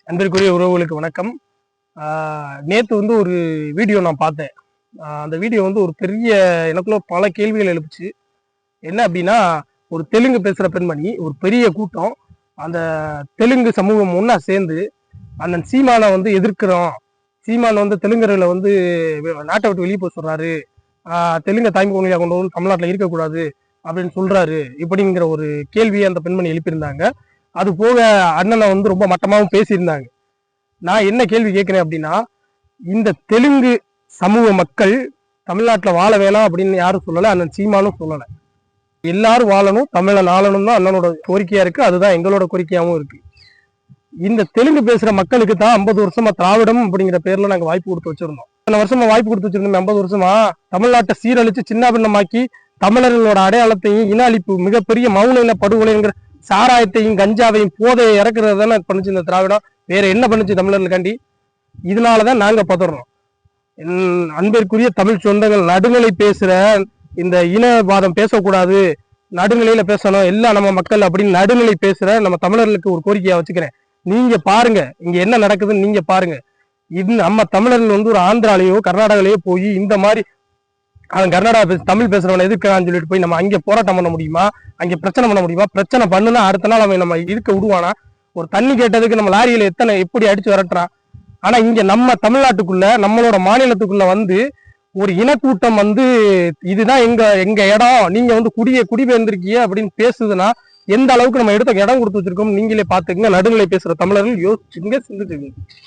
அன்பிற்குரிய உறவுகளுக்கு வணக்கம். நேற்று ஒரு வீடியோ நான் பார்த்தேன். அந்த வீடியோ ஒரு பெரிய எனக்குள்ள பல கேள்விகள் எழுப்புச்சு. என்ன அப்படின்னா, ஒரு தெலுங்கு பேசுகிற பெண்மணி, ஒரு பெரிய கூட்டம், அந்த தெலுங்கு சமூகம் ஒன்றா சேர்ந்து அண்ணன் சீமானை எதிர்க்கிறோம். சீமான் தெலுங்கர்களை நாட்டை விட்டு வெளியே போக சொல்றாரு, தெலுங்கை தாய்மை மொழியாக கொண்டு வந்து தமிழ்நாட்டில் இருக்கக்கூடாது அப்படின்னு சொல்றாரு, இப்படிங்கிற ஒரு கேள்வியை அந்த பெண்மணி எழுப்பியிருந்தாங்க. அது போக அண்ணனை ரொம்ப மட்டமாகவும் பேசியிருந்தாங்க. நான் என்ன கேள்வி கேட்கிறேன் அப்படின்னா, இந்த தெலுங்கு சமூக மக்கள் தமிழ்நாட்டில் வாழ வேணாம் அப்படின்னு யாரும் சொல்லலை, அண்ணன் சீமானும் சொல்லலை. எல்லாரும் வாழணும், தமிழன் ஆளணும் தான் அண்ணனோட கோரிக்கையா இருக்கு. அதுதான் எங்களோட கோரிக்கையாகவும் இருக்கு. இந்த தெலுங்கு பேசுற மக்களுக்கு தான் 50 வருஷமா திராவிடம் அப்படிங்கிற பேர்ல நாங்க வாய்ப்பு கொடுத்து வச்சிருந்தோம். இத்தனை வருஷமா வாய்ப்பு கொடுத்து வச்சிருந்தோம். 50 வருஷமா தமிழ்நாட்டை சீரழிச்சு சின்னாபின்னமாக்கி தமிழர்களோட அடையாளத்தையும் இன அழிப்பு, மிகப்பெரிய மௌன இன படுகொலைங்கிற சாராயத்தையும் கஞ்சாவையும் போதையை இறக்குறது தானே பண்ணுச்சு இந்த திராவிடம். வேற என்ன பண்ணுச்சு தமிழர்களுக்காண்டி? இதனாலதான் நாங்க பதறோம். அன்பிற்குரிய தமிழ் சொந்தங்கள், நடுநிலை பேசுற இந்த இனவாதம் பேசக்கூடாது, நடுநிலையில பேசணும் எல்லாம் நம்ம மக்கள் அப்படின்னு நடுநிலை பேசுற நம்ம தமிழர்களுக்கு ஒரு கோரிக்கையா வச்சுக்கிறேன். நீங்க பாருங்க இங்க என்ன நடக்குதுன்னு நீங்க பாருங்க. இது நம்ம தமிழர்கள் ஒரு ஆந்திராலேயோ கர்நாடகாலேயோ போய் இந்த மாதிரி அவன் கர்நாடகா தமிழ் பேசுறவனை எதிர்க்கிறான்னு சொல்லிட்டு போய் நம்ம அங்கே போராட்டம் பண்ண முடியுமா? அங்கே பிரச்சனை பண்ண முடியுமா? பிரச்சனை பண்ணுனா அடுத்த நாள் அவன் நம்ம இருக்க விடுவானா? ஒரு தண்ணி கேட்டதுக்கு நம்ம லாரியில எப்படி அடிச்சு விரட்டுறான். ஆனா இங்க நம்ம தமிழ்நாட்டுக்குள்ள, நம்மளோட மாநிலத்துக்குள்ள ஒரு இனக்கூட்டம் இதுதான் எங்க எங்க இடம், நீங்க குடிபெயர்ந்திருக்கீங்க அப்படின்னு பேசுதுன்னா எந்த அளவுக்கு நம்ம இடம் கொடுத்து வச்சிருக்கோம் நீங்களே பாத்துக்கங்க. நடுநிலை பேசுற தமிழர்கள் யோசிச்சுங்க, சிந்திச்சுங்க.